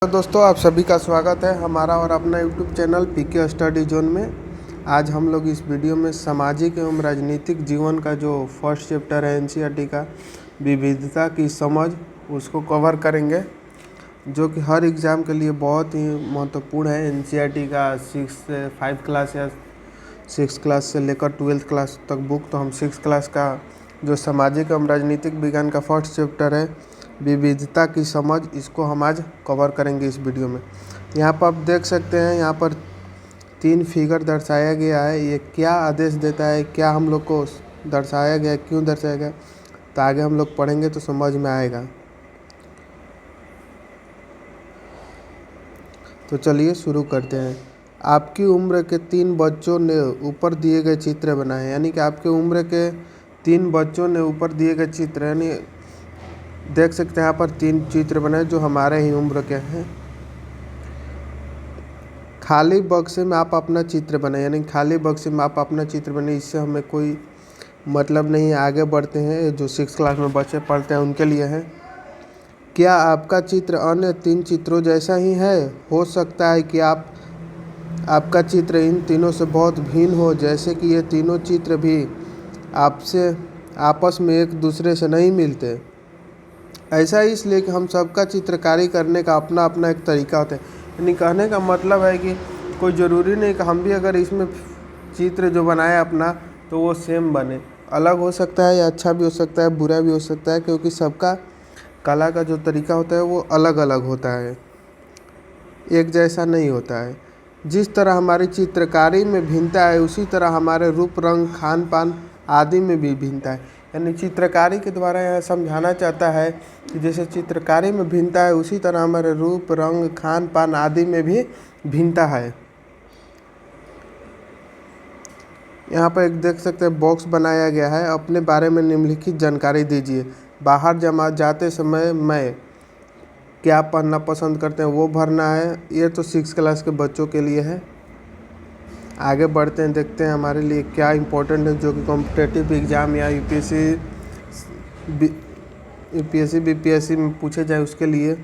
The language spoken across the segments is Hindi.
तो दोस्तों आप सभी का स्वागत है हमारा और अपना YouTube channel PK study zone में। आज हम लोग इस वीडियो में सामाजिक एवं राजनीतिक जीवन का जो फर्स्ट चैप्टर है एनसीईआरटी का विविधता की समझ उसको कवर करेंगे, जो कि हर एग्ज़ाम के लिए बहुत ही महत्वपूर्ण है। एनसीईआरटी का 5 क्लास या 6 क्लास से लेकर 12th क्लास तक बुक, तो हम 6 क्लास का जो सामाजिक एवं राजनीतिक विज्ञान का फर्स्ट चैप्टर है विविधता की समझ, इसको हम आज कवर करेंगे इस वीडियो में। यहाँ पर आप देख सकते हैं, यहाँ पर 3 फिगर दर्शाया गया है। ये क्या आदेश देता है, क्या हम लोग को दर्शाया गया, क्यों दर्शाया गया, तो आगे हम लोग पढ़ेंगे तो समझ में आएगा। तो चलिए शुरू करते हैं। आपकी उम्र के 3 बच्चों ने ऊपर दिए गए चित्र बनाए, यानी कि आपकी उम्र के 3 बच्चों ने ऊपर दिए गए चित्र, यानी देख सकते हैं यहाँ पर 3 चित्र बनाए जो हमारे ही उम्र के हैं। खाली बक्से में आप अपना चित्र बनाए, यानी खाली बक्से में आप अपना चित्र बनाए। इससे हमें कोई मतलब नहीं, आगे बढ़ते हैं। जो 6 क्लास में बच्चे पढ़ते हैं उनके लिए है। क्या आपका चित्र अन्य 3 चित्रों जैसा ही है? हो सकता है कि आपका चित्र इन तीनों से बहुत भिन्न हो, जैसे कि ये तीनों चित्र भी आपसे आपस में एक दूसरे से नहीं मिलते। ऐसा ही इसलिए कि हम सबका चित्रकारी करने का अपना अपना एक तरीका होता है। यानी कहने का मतलब है कि कोई ज़रूरी नहीं कि हम भी अगर इसमें चित्र जो बनाए अपना तो वो सेम बने। अलग हो सकता है या अच्छा भी हो सकता है, बुरा भी हो सकता है, क्योंकि सबका कला का जो तरीका होता है वो अलग अलग होता है, एक जैसा नहीं होता है। जिस तरह हमारी चित्रकारी में भिन्नता है, उसी तरह हमारे रूप रंग खान पान आदि में भी भिन्नता है। यानी चित्रकारी के द्वारा यह समझाना चाहता है कि जैसे चित्रकारी में भिन्नता है, उसी तरह हमारे रूप रंग खान पान आदि में भी भिन्नता है। यहाँ पर एक देख सकते हैं बॉक्स बनाया गया है। अपने बारे में निम्नलिखित जानकारी दीजिए। बाहर जाते समय मैं क्या पढ़ना पसंद करते हैं वो भरना है। ये तो 6 क्लास के बच्चों के लिए है। आगे बढ़ते हैं, देखते हैं हमारे लिए क्या इम्पोर्टेंट है, जो कि कॉम्पिटिटिव एग्ज़ाम या यूपीएससी बीपीएससी में पूछे जाए उसके लिए।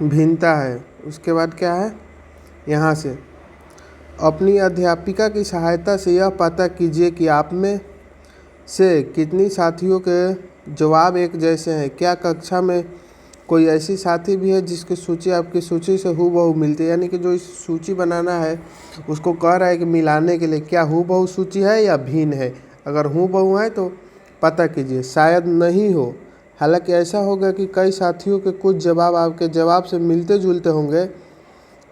भिन्नता है, उसके बाद क्या है, यहाँ से अपनी अध्यापिका की सहायता से यह पता कीजिए कि आप में से कितनी साथियों के जवाब एक जैसे हैं। क्या कक्षा में कोई ऐसी साथी भी है जिसकी सूची आपकी सूची से हूबहू मिलती है? यानी कि जो इस सूची बनाना है उसको कह रहा है कि मिलाने के लिए क्या हूबहू सूची है या भिन्न है। अगर हूबहू है तो पता कीजिए, शायद नहीं हो। हालांकि ऐसा होगा कि कई साथियों के कुछ जवाब आपके जवाब से मिलते जुलते होंगे।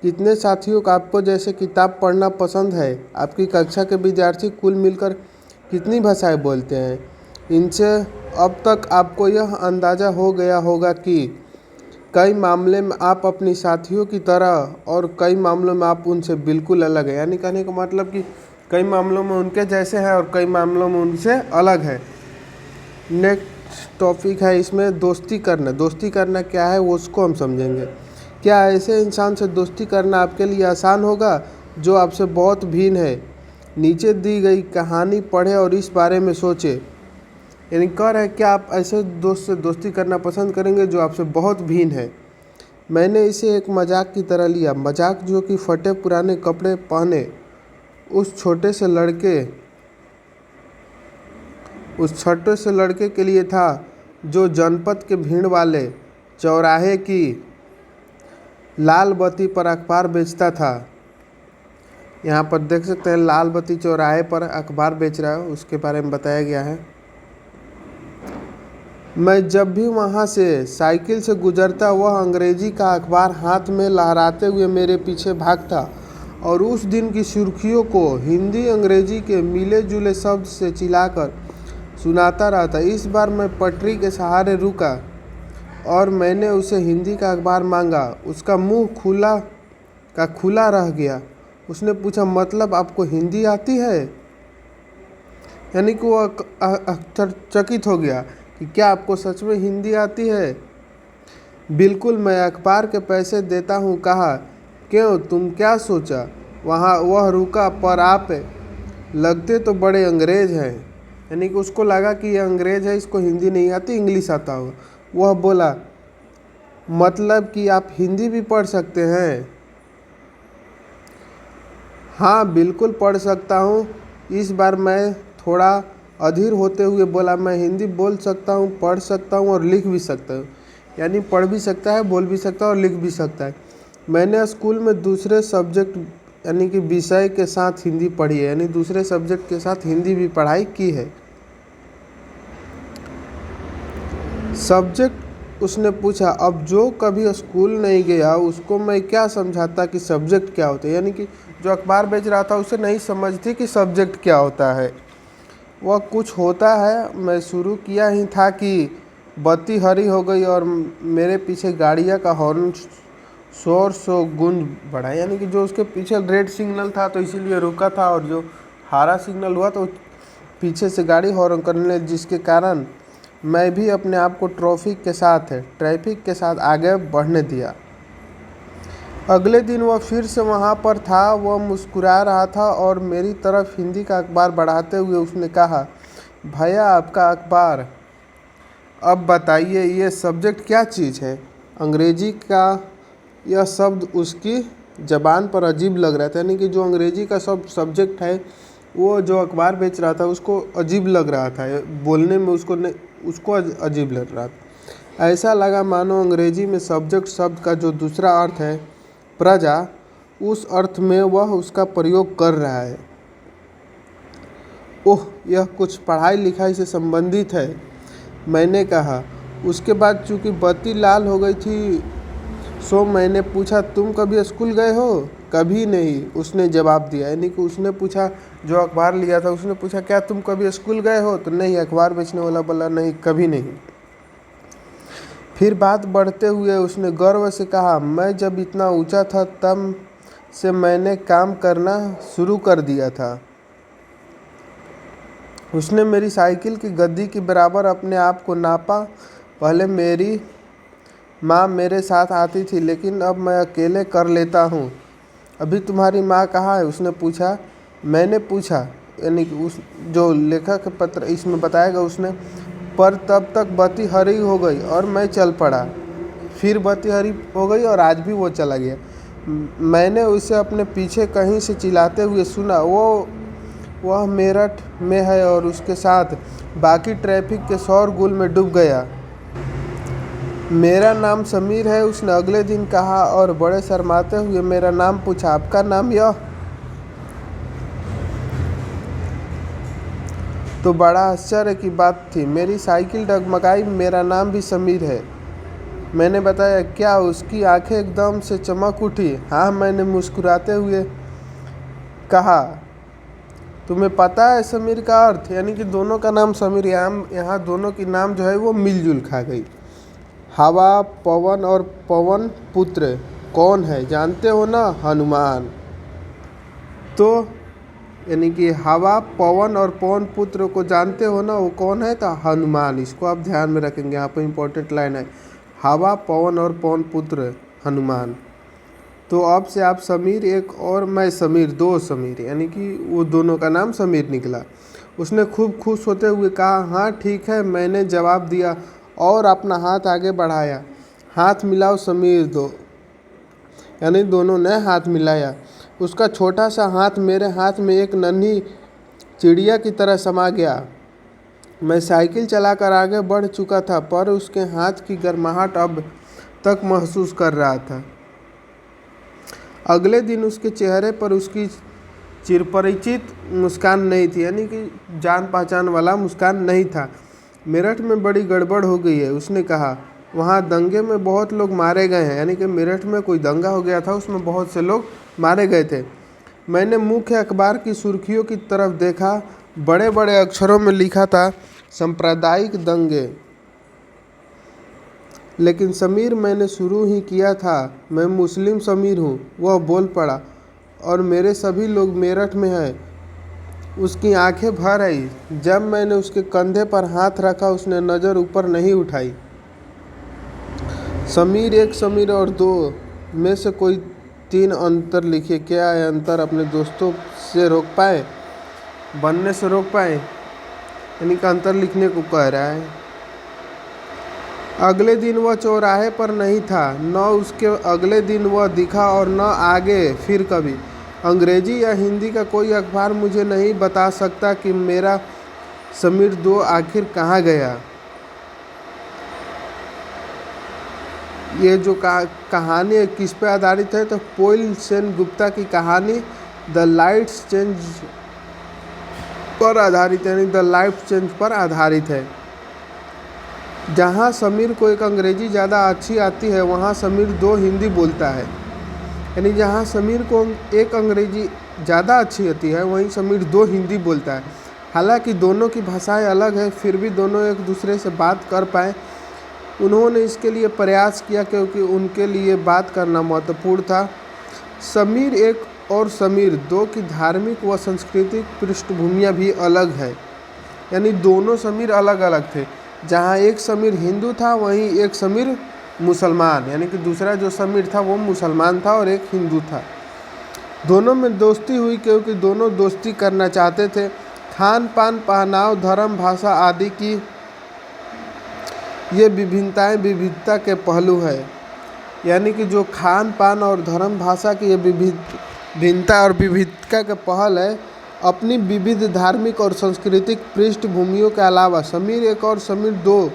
कितने साथियों को आपको जैसे किताब पढ़ना पसंद है? आपकी कक्षा के विद्यार्थी कुल मिलकर कितनी भाषाएं बोलते हैं? इनसे अब तक आपको यह अंदाज़ा हो गया होगा कि कई मामले में आप अपनी साथियों की तरह और कई मामलों में आप उनसे बिल्कुल अलग है। यानी कहने का मतलब कि कई मामलों में उनके जैसे हैं और कई मामलों में उनसे अलग है। नेक्स्ट टॉपिक है इसमें दोस्ती करना। दोस्ती करना क्या है वो उसको हम समझेंगे। क्या ऐसे इंसान से दोस्ती करना आपके लिए आसान होगा जो आपसे बहुत भिन्न है? नीचे दी गई कहानी पढ़ें और इस बारे में सोचें। यानी कह रहा है क्या आप ऐसे दोस्त से दोस्ती करना पसंद करेंगे जो आपसे बहुत भिन्न है? मैंने इसे एक मजाक की तरह लिया। मजाक जो कि फटे पुराने कपड़े पहने उस छोटे से लड़के के लिए था जो जनपद के भीड़ वाले चौराहे की लाल बत्ती पर अखबार बेचता था। यहाँ पर देख सकते हैं लाल बत्ती चौराहे पर अखबार बेच रहा है, उसके बारे में बताया गया है। मैं जब भी वहाँ से साइकिल से गुजरता वह अंग्रेजी का अखबार हाथ में लहराते हुए मेरे पीछे भागता और उस दिन की सुर्खियों को हिंदी अंग्रेजी के मिले जुले शब्द से चिल्लाकर सुनाता रहता। इस बार मैं पटरी के सहारे रुका और मैंने उसे हिंदी का अखबार मांगा। उसका मुंह खुला रह गया। उसने पूछा, मतलब आपको हिंदी आती है? यानी कि वो चकित हो गया कि क्या आपको सच में हिंदी आती है? बिल्कुल, मैं अखबार के पैसे देता हूँ। कहा, क्यों, तुम क्या सोचा? वह रुका, पर आप लगते तो बड़े अंग्रेज हैं। यानी कि उसको लगा कि ये अंग्रेज है, इसको हिंदी नहीं आती, इंग्लिश आता होगा। वह बोला, मतलब कि आप हिंदी भी पढ़ सकते हैं? हाँ बिल्कुल पढ़ सकता हूँ। इस बार मैं थोड़ा अधीर होते हुए बोला, मैं हिंदी बोल सकता हूँ, पढ़ सकता हूँ और लिख भी सकता हूँ। यानी पढ़ भी सकता है, बोल भी सकता है और लिख भी सकता है। मैंने स्कूल में दूसरे सब्जेक्ट यानी कि विषय के साथ हिंदी पढ़ी है, यानी दूसरे सब्जेक्ट के साथ हिंदी भी पढ़ाई की है। सब्जेक्ट उसने पूछा, अब जो कभी स्कूल नहीं गया उसको मैं क्या समझाता कि सब्जेक्ट क्या होता है। यानी कि जो अखबार बेच रहा था उसे नहीं समझ थी कि सब्जेक्ट क्या होता है। वह कुछ होता है, मैं शुरू किया ही था कि बत्ती हरी हो गई और मेरे पीछे गाड़ियाँ का हॉर्न शोर से गूंज बढ़ा। यानी कि जो उसके पीछे रेड सिग्नल था तो इसीलिए रुका था, और जो हरा सिग्नल हुआ तो पीछे से गाड़ी हॉर्न करने लगी, जिसके कारण मैं भी अपने आप को ट्रैफिक के साथ आगे बढ़ने दिया। अगले दिन वह फिर से वहाँ पर था। वह मुस्कुरा रहा था और मेरी तरफ हिंदी का अखबार बढ़ाते हुए उसने कहा, भैया आपका अखबार, अब बताइए ये सब्जेक्ट क्या चीज़ है। अंग्रेजी का यह शब्द उसकी ज़बान पर अजीब लग रहा था। यानी कि जो अंग्रेजी का सब सब्जेक्ट है वो जो अखबार बेच रहा था उसको अजीब लग रहा था, बोलने में उसको अजीब लग रहा था। ऐसा लगा मानो अंग्रेजी में सब्जेक्ट शब्द का जो दूसरा अर्थ है प्रजा, उस अर्थ में वह उसका प्रयोग कर रहा है। ओह, यह कुछ पढ़ाई लिखाई से संबंधित है, मैंने कहा। उसके बाद चूंकि बत्ती लाल हो गई थी सो मैंने पूछा, तुम कभी स्कूल गए हो? कभी नहीं, उसने जवाब दिया। यानी कि उसने पूछा, जो अखबार लिया था उसने पूछा, क्या तुम कभी स्कूल गए हो? तो नहीं, अखबार बेचने वाला बोला, नहीं कभी नहीं। फिर बात बढ़ते हुए उसने गर्व से कहा, मैं जब इतना ऊंचा था तब से मैंने काम करना शुरू कर दिया था। उसने मेरी साइकिल की गद्दी के बराबर अपने आप को नापा। पहले मेरी माँ मेरे साथ आती थी, लेकिन अब मैं अकेले कर लेता हूँ। अभी तुम्हारी माँ कहाँ है? उसने पूछा। मैंने पूछा, यानी कि उस जो लेखक पत्र इसमें बताएगा उसने, पर तब तक बत्ती हरी हो गई और मैं चल पड़ा। फिर बत्ती हरी हो गई और आज भी वो चला गया। मैंने उसे अपने पीछे कहीं से चिल्लाते हुए सुना, वह मेरठ में है और उसके साथ बाकी ट्रैफिक के शोरगुल में डूब गया। मेरा नाम समीर है, उसने अगले दिन कहा और बड़े शर्माते हुए मेरा नाम पूछा। आपका नाम? यह तो बड़ा आश्चर्य की बात थी। मेरी साइकिल डगमगाई। मेरा नाम भी समीर है, मैंने बताया। क्या? उसकी आंखें एकदम से चमक उठी। हाँ, मैंने मुस्कुराते हुए कहा। तुम्हें पता है समीर का अर्थ? यानी कि दोनों का नाम समीर, यहाँ दोनों की नाम जो है वो मिलजुल खा गई। हवा, पवन और पवन पुत्र कौन है जानते हो ना? हनुमान। तो यानी कि हवा, पवन और पवन पुत्र को जानते हो ना, वो कौन है? तो हनुमान। इसको आप ध्यान में रखेंगे, यहाँ पर इम्पोर्टेंट लाइन है, हवा, पवन और पवन पुत्र हनुमान। तो अब से आप समीर एक और मैं समीर, दो समीर, यानी कि वो दोनों का नाम समीर निकला। उसने खूब खुश होते हुए कहा, हाँ ठीक है, मैंने जवाब दिया और अपना हाथ आगे बढ़ाया। हाथ मिलाओ समीर दो, यानी दोनों ने हाथ मिलाया। उसका छोटा सा हाथ मेरे हाथ में एक नन्ही चिड़िया की तरह समा गया। मैं साइकिल चलाकर आगे बढ़ चुका था, पर उसके हाथ की गर्माहट अब तक महसूस कर रहा था। अगले दिन उसके चेहरे पर उसकी चिरपरिचित मुस्कान नहीं थी, यानी कि जान पहचान वाला मुस्कान नहीं था। मेरठ में बड़ी गड़बड़ हो गई है, उसने कहा। वहाँ दंगे में बहुत लोग मारे गए हैं, यानी कि मेरठ में कोई दंगा हो गया था, उसमें बहुत से लोग मारे गए थे। मैंने मुख्य अखबार की सुर्खियों की तरफ देखा। बड़े बड़े अक्षरों में लिखा था, सांप्रदायिक दंगे। लेकिन समीर, मैंने शुरू ही किया था, मैं मुस्लिम समीर हूँ, वह बोल पड़ा। और मेरे सभी लोग मेरठ में हैं। उसकी आंखें भर आई। जब मैंने उसके कंधे पर हाथ रखा उसने नज़र ऊपर नहीं उठाई। समीर एक, समीर और दो में से कोई तीन अंतर लिखिए। क्या है अंतर? अपने दोस्तों से रोक पाए, बनने से रोक पाए, यानी कि अंतर लिखने को कह रहा है। अगले दिन वह चौराहे पर नहीं था, न उसके अगले दिन वह दिखा और न आगे फिर कभी। अंग्रेजी या हिंदी का कोई अखबार मुझे नहीं बता सकता कि मेरा समीर 2 आखिर कहाँ गया। ये जो कहानी है किस पे आधारित है, तो पोइल सेन गुप्ता की कहानी द लाइट्स चेंज पर आधारित है, यानी द लाइफ चेंज पर आधारित है। जहाँ समीर को एक अंग्रेजी ज़्यादा अच्छी आती है, वहाँ समीर 2 हिंदी बोलता है। यानी जहाँ समीर को एक अंग्रेजी ज़्यादा अच्छी आती है, वहीं समीर 2 हिंदी बोलता है। हालांकि दोनों की भाषाएं अलग है, फिर भी दोनों एक दूसरे से बात कर पाएँ, उन्होंने इसके लिए प्रयास किया क्योंकि उनके लिए बात करना महत्वपूर्ण था। समीर 1 और समीर 2 की धार्मिक व सांस्कृतिक पृष्ठभूमियाँ भी अलग है, यानी दोनों समीर अलग अलग थे। जहाँ एक समीर हिंदू था, वहीं एक समीर मुसलमान, यानी कि दूसरा जो समीर था वो मुसलमान था और एक हिंदू था। दोनों में दोस्ती हुई क्योंकि दोनों दोस्ती करना चाहते थे। खान पान, पहनाव, धर्म, भाषा आदि की ये विभिन्नताएं विविधता के पहलू है। यानी कि जो खान पान और धर्म भाषा की ये विभिन्नता और विविधता का पहल है, अपनी विविध धार्मिक और सांस्कृतिक पृष्ठभूमियों के अलावा समीर 1 और समीर 2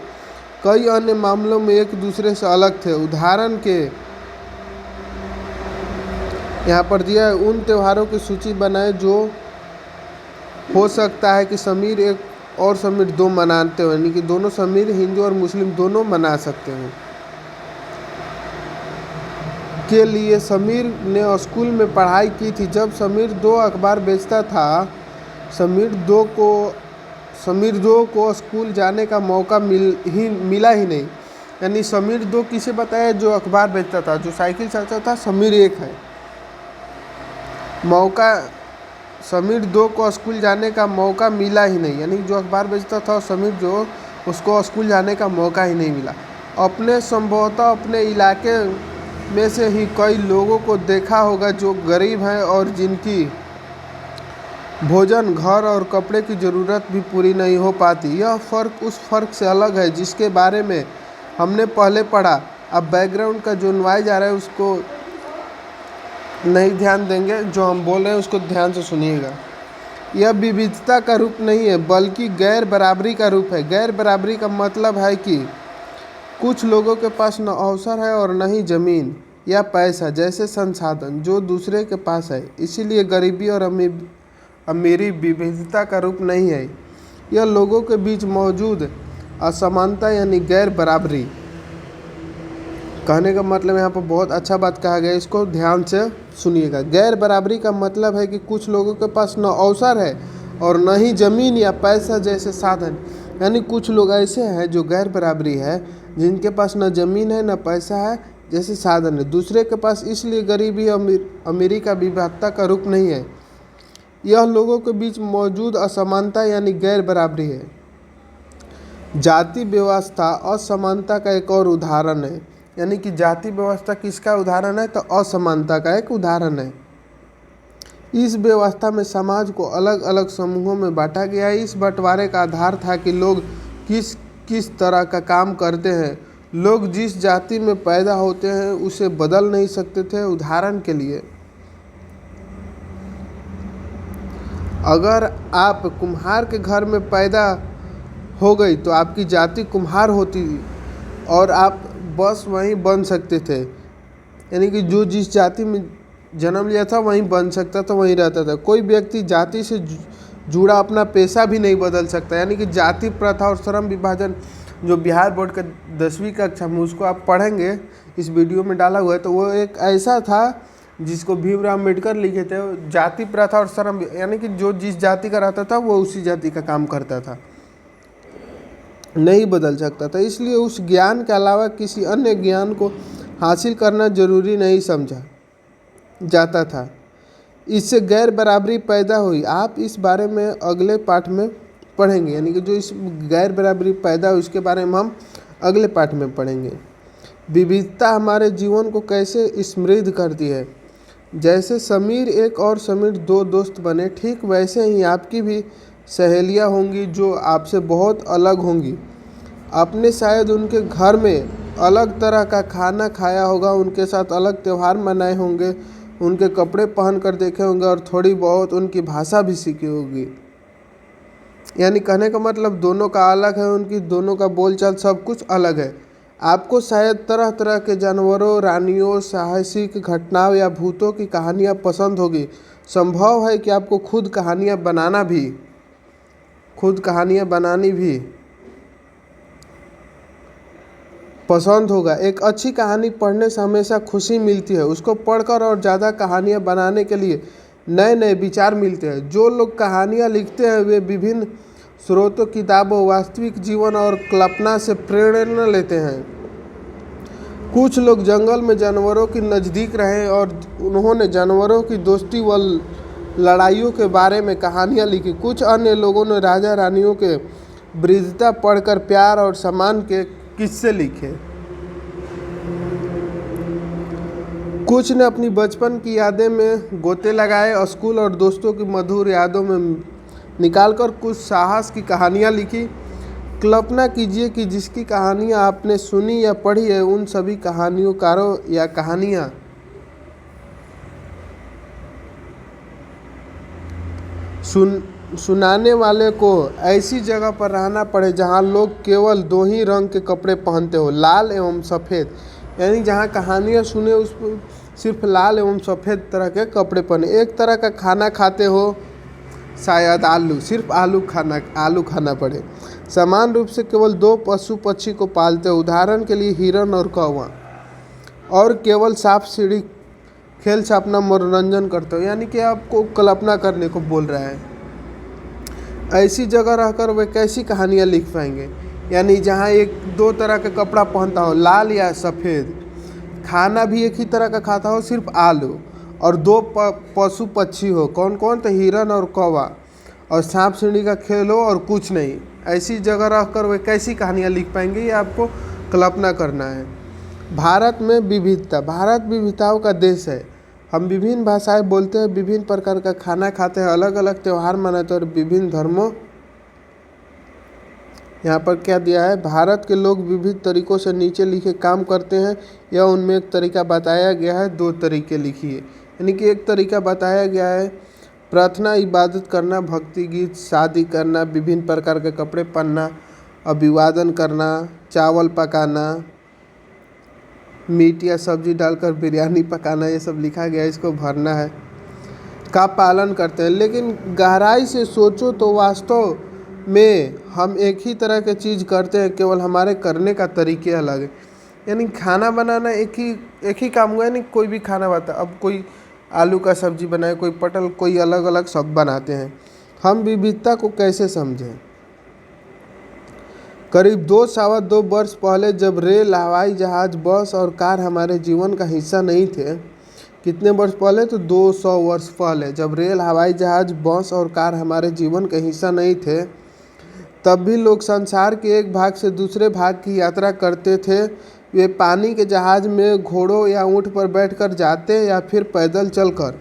कई अन्य मामलों में एक दूसरे से अलग थे। उदाहरण के यहाँ पर दिया है, उन त्योहारों की सूची बनाएं जो हो सकता है कि समीर 1 और समीर 2 मनाते हो, यानी कि दोनों समीर हिंदू और मुस्लिम दोनों मना सकते हैं। के लिए समीर ने स्कूल में पढ़ाई की थी। जब समीर 2 अखबार बेचता था, समीर 2 को स्कूल जाने का मौका मिला ही नहीं। यानी समीर 2 किसे बताया, जो अखबार बेचता था, जो साइकिल चलाता था, समीर 1 है। समीर 2 को स्कूल जाने का मौका मिला ही नहीं, यानी जो अखबार बेचता था समीर 2, उसको स्कूल जाने का मौका ही नहीं मिला। संभवतः अपने इलाके में से ही कई लोगों को देखा होगा जो गरीब हैं और जिनकी भोजन, घर और कपड़े की ज़रूरत भी पूरी नहीं हो पाती। यह फ़र्क उस फ़र्क से अलग है जिसके बारे में हमने पहले पढ़ा। अब बैकग्राउंड का जो नॉइज़ आ रहा है उसको नहीं ध्यान देंगे, जो हम बोल रहे हैं उसको ध्यान से सुनिएगा। यह विविधता का रूप नहीं है बल्कि गैर बराबरी का रूप है। गैर बराबरी का मतलब है कि कुछ लोगों के पास न अवसर है और न ही ज़मीन या पैसा जैसे संसाधन जो दूसरे के पास है। इसीलिए गरीबी और अमीरी विविधता का रूप नहीं है, यह लोगों के बीच मौजूद असमानता यानी गैर बराबरी। कहने का मतलब यहाँ पर बहुत अच्छा बात कहा गया, इसको ध्यान से सुनिएगा। गैर बराबरी का मतलब है कि कुछ लोगों के पास न अवसर है और न ही ज़मीन या पैसा जैसे साधन। यानी कुछ लोग ऐसे हैं जो गैर बराबरी है, जिनके पास न ज़मीन है न पैसा है जैसे साधन है दूसरे के पास। इसलिए गरीबी अमीरी का विविधता का रूप नहीं है, यह लोगों के बीच मौजूद असमानता यानी गैर बराबरी है। जाति व्यवस्था असमानता का एक और उदाहरण है। यानी कि जाति व्यवस्था किसका उदाहरण है, तो असमानता का एक उदाहरण है। इस व्यवस्था में समाज को अलग अलग समूहों में बांटा गया है। इस बंटवारे का आधार था कि लोग किस किस तरह का काम करते हैं। लोग जिस जाति में पैदा होते हैं उसे बदल नहीं सकते थे। उदाहरण के लिए, अगर आप कुम्हार के घर में पैदा हो गई तो आपकी जाति कुम्हार होती और आप बस वहीं बन सकते थे। यानी कि जो जिस जाति में जन्म लिया था वहीं बन सकता था, वहीं रहता था। कोई व्यक्ति जाति से जुड़ा अपना पेशा भी नहीं बदल सकता। यानी कि जाति प्रथा और श्रम विभाजन जो बिहार बोर्ड का 10वीं कक्षा में उसको आप पढ़ेंगे, इस वीडियो में डाला हुआ है, तो वो एक ऐसा था जिसको भीमराव अम्बेडकर लिखे थे। जाति प्रथा और श्रम, यानी कि जो जिस जाति का रहता था वो उसी जाति का काम करता था, नहीं बदल सकता था। इसलिए उस ज्ञान के अलावा किसी अन्य ज्ञान को हासिल करना जरूरी नहीं समझा जाता था। इससे गैर बराबरी पैदा हुई। आप इस बारे में अगले पाठ में पढ़ेंगे, यानी कि जो इस गैर बराबरी पैदा हुई उसके बारे में हम अगले पाठ में पढ़ेंगे। विविधता हमारे जीवन को कैसे समृद्ध करती है। जैसे समीर 1 और समीर 2 दोस्त बने, ठीक वैसे ही आपकी भी सहेलियां होंगी जो आपसे बहुत अलग होंगी। आपने शायद उनके घर में अलग तरह का खाना खाया होगा, उनके साथ अलग त्यौहार मनाए होंगे, उनके कपड़े पहन कर देखे होंगे और थोड़ी बहुत उनकी भाषा भी सीखी होगी। यानी कहने का मतलब दोनों का अलग है, उनकी दोनों का बोलचाल सब कुछ अलग है। आपको शायद तरह तरह के जानवरों, रानियों, साहसिक घटनाओं या भूतों की कहानियाँ पसंद होगी। संभव है कि आपको खुद कहानियाँ बनानी भी पसंद होगा। एक अच्छी कहानी पढ़ने से हमेशा खुशी मिलती है, उसको पढ़कर और ज़्यादा कहानियाँ बनाने के लिए नए नए विचार मिलते हैं। जो लोग कहानियाँ लिखते हैं वे विभिन्न स्रोतों, किताबों, वास्तविक जीवन और कल्पना से प्रेरणा लेते हैं। कुछ लोग जंगल में जानवरों के नज़दीक रहे और उन्होंने जानवरों की दोस्ती व लड़ाइयों के बारे में कहानियाँ लिखी। कुछ अन्य लोगों ने राजा रानियों के वृद्धता पढ़कर प्यार और सम्मान के किस्से लिखे। कुछ ने अपनी बचपन की यादें में गोते लगाए, स्कूल और दोस्तों की मधुर यादों में निकालकर कुछ साहस की कहानियाँ लिखी। कल्पना कीजिए कि जिसकी कहानियाँ आपने सुनी या पढ़ी है, उन सभी कहानियोंकारों या कहानियाँ सुनाने वाले को ऐसी जगह पर रहना पड़े जहाँ लोग केवल दो ही रंग के कपड़े पहनते हो, लाल एवं सफ़ेद। यानी जहाँ कहानियाँ सुने उस पर सिर्फ लाल एवं सफ़ेद तरह के कपड़े पहने। एक तरह का खाना खाते हो, शायद सिर्फ आलू खाना पड़े। समान रूप से केवल दो पशु पक्षी को पालते हो, उदाहरण के लिए हिरन और कौवा, और केवल सांप सीढ़ी खेल से अपना मनोरंजन करते हो। यानी कि आपको कल्पना करने को बोल रहा है। ऐसी जगह रहकर वे कैसी कहानियाँ लिख पाएंगे। यानी जहाँ एक दो तरह का कपड़ा पहनता हो, लाल या सफ़ेद, खाना भी एक ही तरह का खाता हो, सिर्फ आलू, और दो पशु पक्षी हो। कौन कौन? तो हिरन और कौवा, और सांप सीढ़ी का खेल हो और कुछ नहीं। ऐसी जगह रहकर वे कैसी कहानियाँ लिख पाएंगे, ये आपको कल्पना करना है। भारत में विविधता। भारत विविधताओं का देश है। हम विभिन्न भाषाएं बोलते हैं, विभिन्न प्रकार का खाना खाते हैं, अलग अलग त्यौहार मनाते हैं और विभिन्न धर्मों। यहाँ पर क्या दिया है? भारत के लोग विविध तरीकों से नीचे लिखे काम करते हैं। यह उनमें एक तरीका बताया गया है, दो तरीके लिखिए। यानी कि एक तरीका बताया गया है प्रार्थना, इबादत करना, भक्ति गीत, शादी करना, विभिन्न प्रकार के कपड़े पहनना, अभिवादन करना, चावल पकाना, मीट या सब्जी डालकर बिरयानी पकाना, ये सब लिखा गया है, इसको भरना है। का पालन करते हैं। लेकिन गहराई से सोचो तो वास्तव में हम एक ही तरह की चीज़ करते हैं, केवल हमारे करने का तरीके अलग है। यानी खाना बनाना एक ही काम हुआ है। नहीं कोई भी खाना बनता, अब कोई आलू का सब्जी बनाए, कोई पटल, कोई अलग अलग सब बनाते हैं। हम विविधता को कैसे समझें? करीब 2 वर्ष पहले जब रेल, हवाई जहाज़, बस और कार हमारे जीवन का हिस्सा नहीं थे। कितने वर्ष पहले? तो 200 वर्ष पहले, जब रेल, हवाई जहाज़, बस और कार हमारे जीवन का हिस्सा नहीं थे, तब भी लोग संसार के एक भाग से दूसरे भाग की यात्रा करते थे। वे पानी के जहाज़ में घोड़ों या ऊँट पर बैठकर जाते या फिर पैदल चलकर।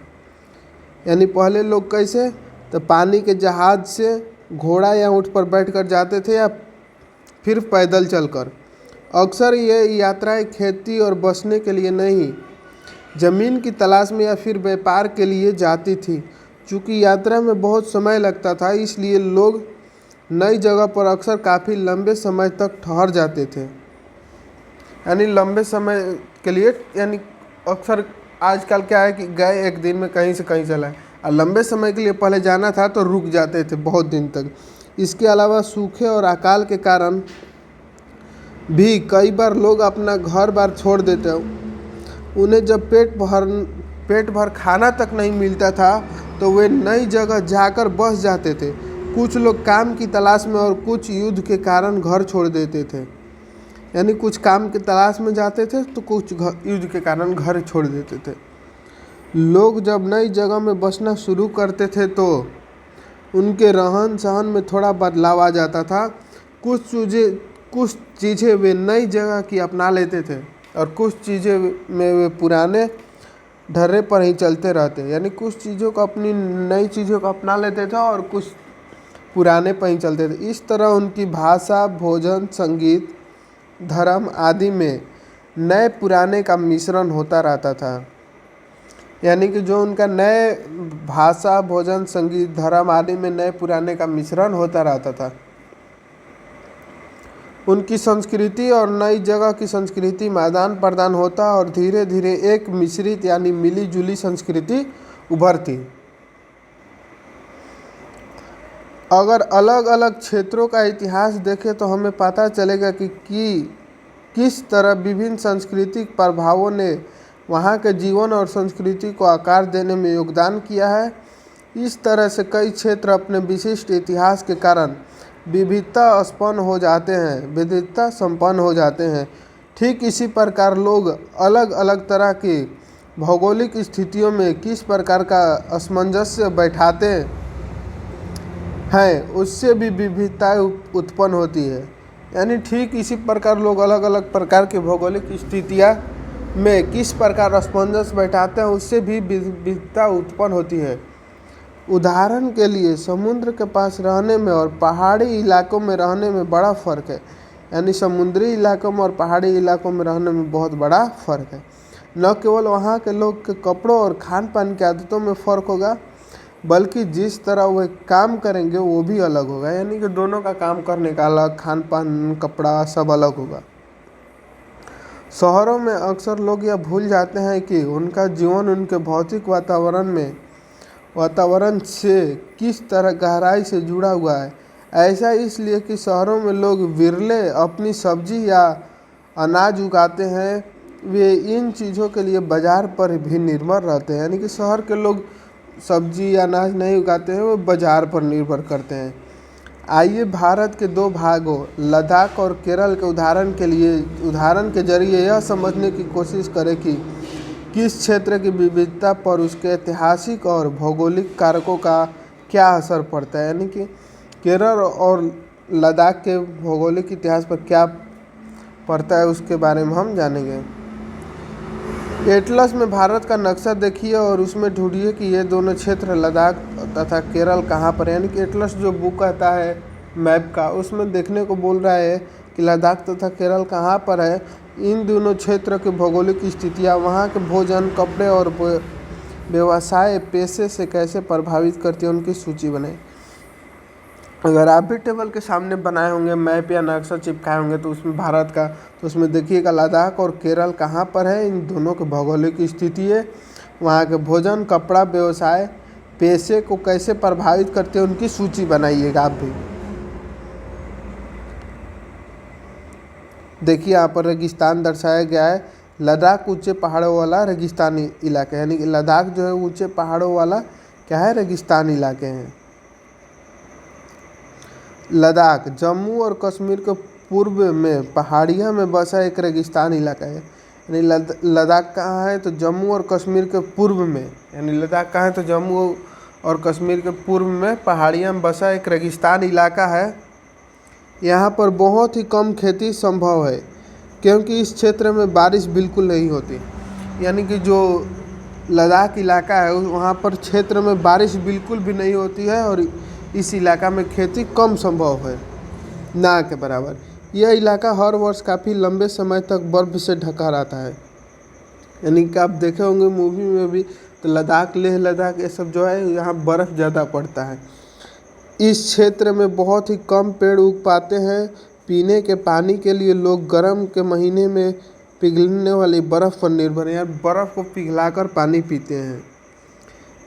यानी पहले लोग कैसे? तो पानी के जहाज़ से घोड़ा या ऊँट पर बैठकर जाते थे या फिर पैदल चलकर। अक्सर ये यात्राएं खेती और बसने के लिए नहीं, ज़मीन की तलाश में या फिर व्यापार के लिए जाती थी। चूँकि यात्रा में बहुत समय लगता था, इसलिए लोग नई जगह पर अक्सर काफ़ी लंबे समय तक ठहर जाते थे। यानी लंबे समय के लिए, यानी अक्सर आजकल क्या है कि गए एक दिन में कहीं से कहीं चला है, और लंबे समय के लिए पहले जाना था तो रुक जाते थे बहुत दिन तक। इसके अलावा सूखे और अकाल के कारण भी कई बार लोग अपना घर बार छोड़ देते हैं। उन्हें जब पेट भर खाना तक नहीं मिलता था तो वे नई जगह जाकर बस जाते थे। कुछ लोग काम की तलाश में और कुछ युद्ध के कारण घर छोड़ देते थे। यानी कुछ काम की तलाश में जाते थे तो कुछ युद्ध के कारण घर छोड़ देते थे। लोग जब नई जगह में बसना शुरू करते थे तो उनके रहन सहन में थोड़ा बदलाव आ जाता था। कुछ चीज़ें वे नई जगह की अपना लेते थे और कुछ चीज़ें में वे पुराने ढर्रे पर ही चलते रहते। यानी कुछ चीज़ों को नई चीज़ों को अपना लेते थे और कुछ पुराने पर ही चलते थे। इस तरह उनकी भाषा, भोजन, संगीत, धर्म आदि में नए पुराने का मिश्रण होता रहता था। यानी कि जो उनका नए भाषा, भोजन, संगीत, धर्म आदि में नए पुराने का मिश्रण होता रहता था। उनकी संस्कृति और नई जगह की संस्कृति में आदान प्रदान होता और धीरे धीरे एक मिश्रित यानी मिली जुली संस्कृति उभरती। अगर अलग अलग क्षेत्रों का इतिहास देखें तो हमें पता चलेगा कि किस तरह विभिन्न सांस्कृतिक प्रभावों ने वहाँ के जीवन और संस्कृति को आकार देने में योगदान किया है। इस तरह से कई क्षेत्र अपने विशिष्ट इतिहास के कारण विविधता संपन्न हो जाते हैं। ठीक इसी प्रकार लोग अलग अलग तरह की भौगोलिक स्थितियों में किस प्रकार का असमंजस्य बैठाते हैं, उससे भी विविधता उत्पन्न होती है। यानी ठीक इसी प्रकार लोग अलग अलग प्रकार की भौगोलिक स्थितियाँ में किस प्रकार असमंजस बैठाते हैं, उससे भी विविधता उत्पन्न होती है। उदाहरण के लिए समुद्र के पास रहने में और पहाड़ी इलाकों में रहने में बड़ा फ़र्क है। यानी समुद्री इलाकों में और पहाड़ी इलाकों में रहने में बहुत बड़ा फ़र्क है। न केवल वहाँ के लोग के कपड़ों और खान पान की आदतों में फ़र्क होगा, बल्कि जिस तरह वे काम करेंगे वो भी अलग होगा। यानी कि दोनों का काम करने का अलग, खान पान, कपड़ा सब अलग होगा। शहरों में अक्सर लोग यह भूल जाते हैं कि उनका जीवन उनके भौतिक वातावरण से किस तरह गहराई से जुड़ा हुआ है। ऐसा इसलिए कि शहरों में लोग विरले अपनी सब्जी या अनाज उगाते हैं। वे इन चीज़ों के लिए बाज़ार पर भी निर्भर रहते हैं। यानी कि शहर के लोग सब्जी या अनाज नहीं उगाते हैं, वो बाज़ार पर निर्भर करते हैं। आइए भारत के दो भागों लद्दाख और केरल के उदाहरण के जरिए यह समझने की कोशिश करें कि किस क्षेत्र की विविधता पर उसके ऐतिहासिक और भौगोलिक कारकों का क्या असर पड़ता है। यानी कि केरल और लद्दाख के भौगोलिक इतिहास पर क्या पड़ता है, उसके बारे में हम जानेंगे। एटलस में भारत का नक्शा देखिए और उसमें ढूंढिए कि ये दोनों क्षेत्र लद्दाख तथा केरल कहाँ पर है। यानी कि एटलस जो बुक कहता है मैप का, उसमें देखने को बोल रहा है कि लद्दाख तथा केरल कहाँ पर है। इन दोनों क्षेत्र की भौगोलिक स्थितियाँ वहाँ के भोजन, कपड़े और व्यवसाय पेशे से कैसे प्रभावित करती है, उनकी सूची बनाए। अगर आप भी टेबल के सामने बनाए होंगे मैप या नक्शा चिपकाए होंगे तो उसमें भारत का, तो उसमें देखिएगा लद्दाख और केरल कहाँ पर है, इन दोनों की भौगोलिक स्थिति है, वहाँ के भोजन, कपड़ा, व्यवसाय पेशे को कैसे प्रभावित करते हैं, उनकी सूची बनाइएगा आप भी। देखिए यहाँ पर रेगिस्तान दर्शाया गया है। लद्दाख ऊंचे पहाड़ों वाला रेगिस्तानी इलाका, यानी कि लद्दाख जो है ऊंचे पहाड़ों वाला क्या है, रेगिस्तानी इलाके हैं। लद्दाख जम्मू और कश्मीर के पूर्व में पहाड़ियाँ में बसा एक रेगिस्तान इलाका है। यानी लद्दाख कहाँ है, तो जम्मू और कश्मीर के पूर्व में। यानी लद्दाख कहाँ है, तो जम्मू और कश्मीर के पूर्व में पहाड़ियाँ में बसा एक रेगिस्तान इलाका है। यहाँ पर बहुत ही कम खेती संभव है क्योंकि इस क्षेत्र में बारिश बिल्कुल नहीं होती। यानी कि जो लद्दाख इलाका है वहाँ पर क्षेत्र में बारिश बिल्कुल भी नहीं होती है और इस इलाका में खेती कम संभव है, ना के बराबर। यह इलाका हर वर्ष काफ़ी लंबे समय तक बर्फ़ से ढका रहता है। यानी कि आप देखे होंगे मूवी में भी, तो लद्दाख, लेह लद्दाख ये सब जो है यहाँ बर्फ़ ज़्यादा पड़ता है। इस क्षेत्र में बहुत ही कम पेड़ उग पाते हैं। पीने के पानी के लिए लोग गर्म के महीने में पिघलने वाली बर्फ़ पर निर्भर हैं। बर्फ़ को पिघलाकर पानी पीते हैं।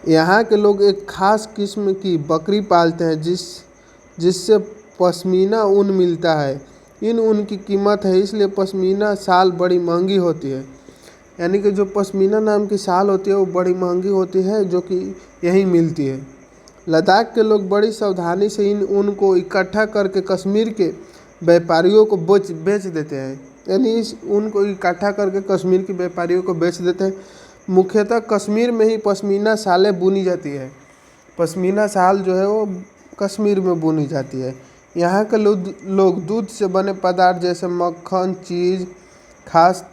यहाँ के लोग एक ख़ास किस्म की बकरी पालते हैं जिससे पश्मीना ऊन मिलता है। इन ऊन की कीमत है, इसलिए पश्मीना शाल बड़ी महंगी होती है। यानी कि जो पश्मीना नाम की शाल होती है वो बड़ी महंगी होती है, जो कि यहीं मिलती है। लद्दाख के लोग बड़ी सावधानी से इन ऊन को इकट्ठा करके कश्मीर के व्यापारियों को बेच देते हैं। यानी इस ऊन को इकट्ठा करके कश्मीर के व्यापारियों को बेच देते हैं। मुख्यतः कश्मीर में ही पश्मीना शालें बुनी जाती है। पश्मीना शाल जो है वो कश्मीर में बुनी जाती है। यहाँ के लोग दूध से बने पदार्थ जैसे मक्खन, चीज़, खास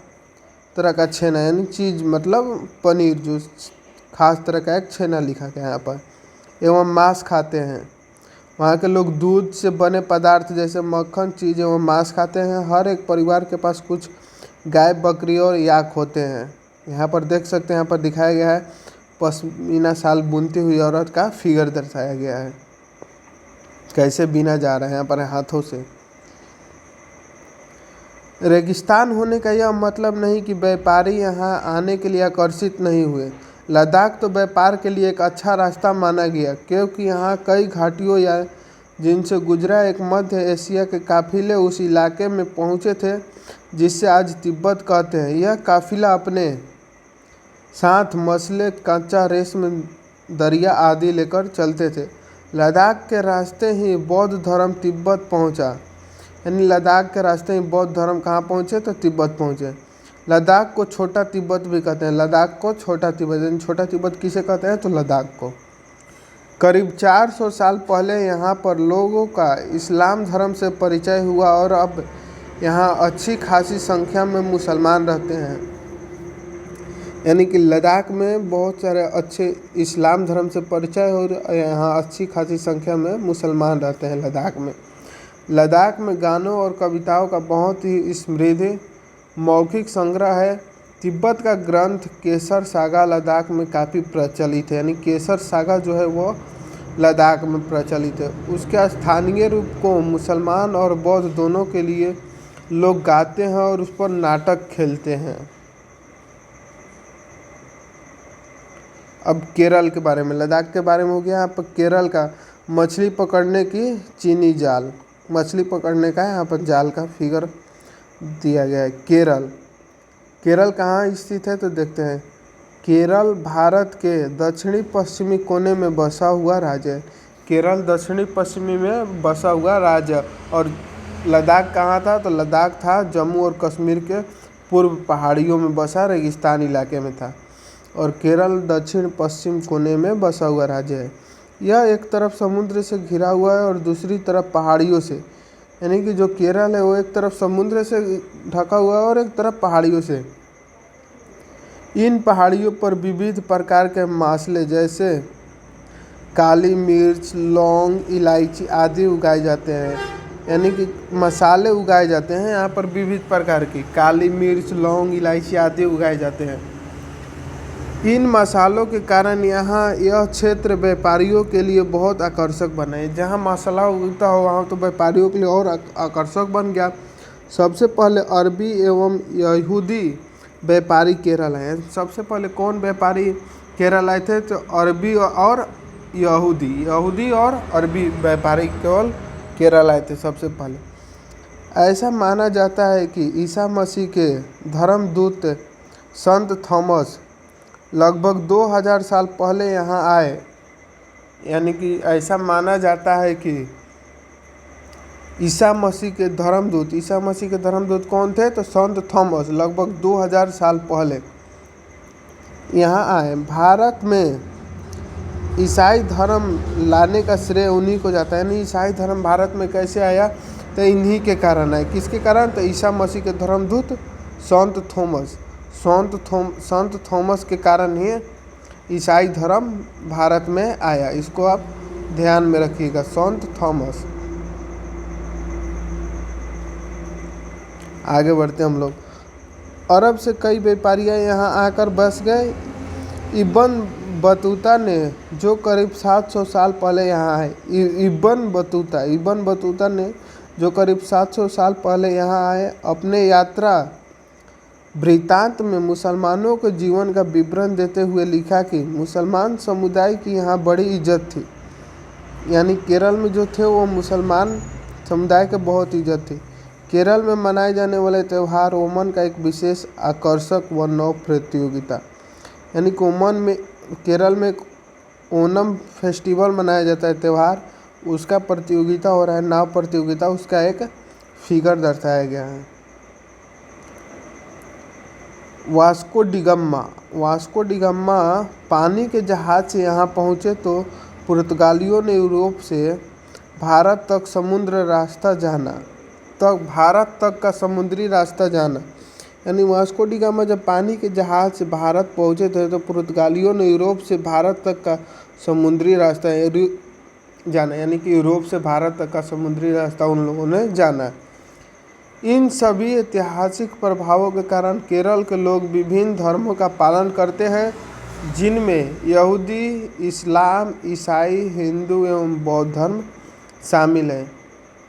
तरह का छेना, यानी चीज़ मतलब पनीर, जो खास तरह का एक छेना लिखा गया है यहाँ पर, एवं मांस खाते हैं। वहाँ के लोग दूध से बने पदार्थ जैसे मक्खन, चीज़ एवं मांस खाते हैं। हर एक परिवार के पास कुछ गाय, बकरी और याक होते हैं। यहाँ पर देख सकते हैं, यहाँ पर दिखाया गया है पश्मीना शाल बुनती हुई औरत का फिगर दर्शाया गया है, कैसे बीना जा रहा है यहाँ पर हाथों से। रेगिस्तान होने का यह मतलब नहीं कि व्यापारी यहाँ आने के लिए आकर्षित नहीं हुए। लद्दाख तो व्यापार के लिए एक अच्छा रास्ता माना गया, क्योंकि यहाँ कई घाटियों या जिनसे गुजरा एक मध्य एशिया के काफिले उस इलाके में पहुँचे थे जिससे आज तिब्बत कहते हैं। यह काफिला अपने साथ मसले, कच्चा रेशम, दरिया आदि लेकर चलते थे। लद्दाख के रास्ते ही बौद्ध धर्म तिब्बत पहुंचा, यानी लद्दाख के रास्ते ही बौद्ध धर्म कहाँ पहुँचे? तो तिब्बत पहुँचे। लद्दाख को छोटा तिब्बत भी कहते हैं। लद्दाख को छोटा तिब्बत, यानी छोटा तिब्बत किसे कहते हैं? तो लद्दाख को। करीब 400 साल पहले यहाँ पर लोगों का इस्लाम धर्म से परिचय हुआ और अब यहाँ अच्छी खासी संख्या में मुसलमान रहते हैं। यानी कि लद्दाख में बहुत सारे अच्छे इस्लाम धर्म से परिचय और यहाँ अच्छी खासी संख्या में मुसलमान रहते हैं लद्दाख में। लद्दाख में गानों और कविताओं का बहुत ही समृद्ध मौखिक संग्रह है। तिब्बत का ग्रंथ केसर सागा लद्दाख में काफ़ी प्रचलित है, यानी केसर सागा जो है वो लद्दाख में प्रचलित है। उसके स्थानीय रूप को मुसलमान और बौद्ध दोनों के लिए लोग गाते हैं और उस पर नाटक खेलते हैं। अब केरल के बारे में, लद्दाख के बारे में हो गया। यहाँ पर केरल का मछली पकड़ने की चीनी जाल, मछली पकड़ने का यहाँ पर जाल का फिगर दिया गया है। केरल कहाँ स्थित है? तो देखते हैं। केरल भारत के दक्षिणी पश्चिमी कोने में बसा हुआ राज्य है। केरल दक्षिणी पश्चिमी में बसा हुआ राज्य। और लद्दाख कहाँ था? तो लद्दाख था जम्मू और कश्मीर के पूर्व पहाड़ियों में बसा रेगिस्तान इलाके में था। और केरल दक्षिण पश्चिम कोने में बसा हुआ राज्य है। यह एक तरफ समुद्र से घिरा हुआ है और दूसरी तरफ पहाड़ियों से, यानी कि जो केरल है वो एक तरफ समुद्र से ढका हुआ है और एक तरफ पहाड़ियों से। इन पहाड़ियों पर विविध प्रकार के मसाले जैसे काली मिर्च, लौंग, इलायची आदि उगाए जाते हैं। यानी कि मसाले उगाए जाते हैं यहाँ पर विविध प्रकार की, काली मिर्च, लौंग, इलायची आदि उगाए जाते हैं। इन मसालों के कारण यहाँ यह क्षेत्र व्यापारियों के लिए बहुत आकर्षक बना है। जहाँ मसाला उगता हो वहाँ तो व्यापारियों के लिए और आकर्षक बन गया। सबसे पहले अरबी एवं यहूदी व्यापारी केरल आए। सबसे पहले कौन व्यापारी केरल आए थे? तो अरबी और यहूदी और अरबी व्यापारी केवल केरल आए थे सबसे पहले। ऐसा माना जाता है कि ईसा मसीह के धर्मदूत संत थॉमस लगभग 2000 साल पहले यहाँ आए। यानी कि ऐसा माना जाता है कि ईसा मसीह के धर्मदूत कौन थे? तो संत थॉमस लगभग 2000 साल पहले यहाँ आए। भारत में ईसाई धर्म लाने का श्रेय उन्हीं को जाता है। यानी ईसाई धर्म भारत में कैसे आया? तो इन्हीं के कारण आया। किसके कारण? तो ईसा मसीह के धर्मदूत संत थॉमस के कारण ही ईसाई धर्म भारत में आया। इसको आप ध्यान में रखिएगा, संत थॉमस। आगे बढ़ते हम लोग। अरब से कई व्यापारी यहाँ आकर बस गए। इब्न बतूता ने जो करीब 700 साल पहले यहाँ आए। इब्न बतूता ने जो करीब 700 साल पहले यहाँ आए, अपने यात्रा वृत्तांत में मुसलमानों के जीवन का विवरण देते हुए लिखा कि मुसलमान समुदाय की यहाँ बड़ी इज्जत थी। यानी केरल में जो थे वो मुसलमान समुदाय के बहुत इज्जत थी। केरल में मनाए जाने वाले त्यौहार ओमन का एक विशेष आकर्षक व नौ प्रतियोगिता, यानी कि केरल में ओनम फेस्टिवल मनाया जाता है त्यौहार, उसका प्रतियोगिता हो रहा है, नाव प्रतियोगिता, उसका एक फिगर दर्शाया गया है। वास्को डिगामा पानी के जहाज से यहाँ पहुँचे तो पुर्तगालियों ने यूरोप से भारत तक का समुद्री रास्ता जाना। यानी वास्को डिगामा जब पानी के जहाज से भारत पहुँचे थे तो पुर्तगालियों ने यूरोप से भारत तक का समुद्री रास्ता जाना, यानी कि यूरोप से भारत तक का समुद्री रास्ता उन लोगों ने जाना। इन सभी ऐतिहासिक प्रभावों के कारण केरल के लोग विभिन्न धर्मों का पालन करते हैं, जिनमें यहूदी, इस्लाम, ईसाई, हिंदू एवं बौद्ध धर्म शामिल है।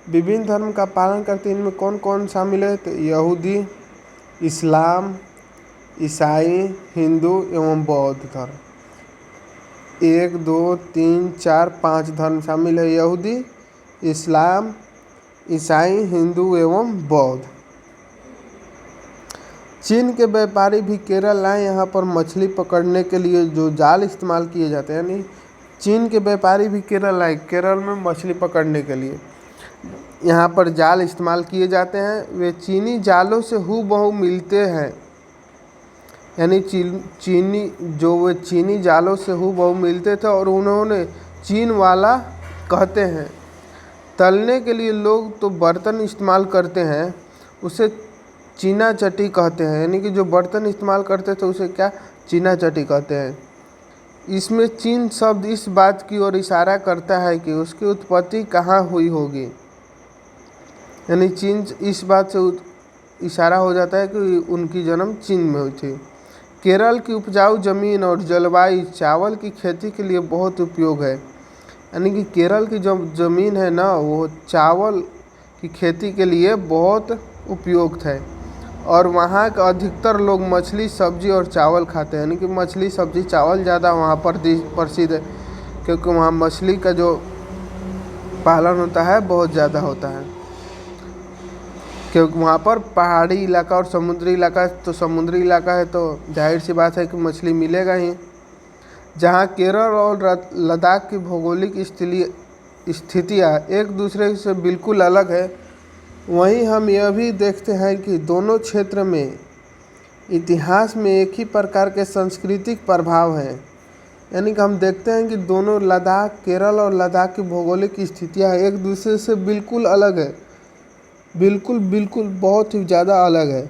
विभिन्न धर्म का पालन करते हैं, इनमें कौन कौन शामिल है? तो यहूदी, इस्लाम, ईसाई, हिंदू एवं बौद्ध धर्म। 1 2 3 4 5 धर्म शामिल है। यहूदी, इस्लाम, ईसाई, हिंदू एवं बौद्ध। चीन के व्यापारी भी केरल आए यहाँ पर मछली पकड़ने के लिए जो जाल इस्तेमाल किए जाते हैं, यानी चीन के व्यापारी भी केरल आए केरल में मछली पकड़ने के लिए। यहाँ पर जाल इस्तेमाल किए जाते हैं, वे चीनी जालों से हूबहू मिलते हैं, यानी चीनी जालों से हूबहू मिलते थे और उन्होंने चीन वाला कहते हैं। तलने के लिए लोग तो बर्तन इस्तेमाल करते हैं, उसे चीना चटी कहते हैं, यानी कि जो बर्तन इस्तेमाल करते थे उसे क्या? चीना चटी कहते हैं। इसमें चीन शब्द इस बात की ओर इशारा करता है कि उसकी उत्पत्ति कहाँ हुई होगी, यानी चीन इस बात से इशारा हो जाता है कि उनकी जन्म चीन में हुई थी। केरल की उपजाऊ जमीन और जलवायु चावल की खेती के लिए बहुत उपयोग है, यानी कि केरल की जो ज़मीन है ना, वो चावल की खेती के लिए बहुत उपयुक्त है। और वहाँ के अधिकतर लोग मछली, सब्जी और चावल खाते हैं, यानी कि मछली, सब्जी, चावल ज़्यादा वहाँ पर प्रसिद्ध है, क्योंकि वहाँ मछली का जो पालन होता है बहुत ज़्यादा होता है, क्योंकि वहाँ पर पहाड़ी इलाका और समुद्री इलाका, तो समुद्री इलाका है तो जाहिर सी बात है कि मछली मिलेगा ही। जहाँ केरल और लद्दाख की भौगोलिक स्थितियाँ एक दूसरे से बिल्कुल अलग है, वहीं हम यह भी देखते हैं कि दोनों क्षेत्र में इतिहास में एक ही प्रकार के सांस्कृतिक प्रभाव हैं। यानी कि हम देखते हैं कि दोनों केरल और लद्दाख की भौगोलिक स्थितियाँ एक दूसरे से बिल्कुल अलग है, बिल्कुल बहुत ही ज़्यादा अलग है।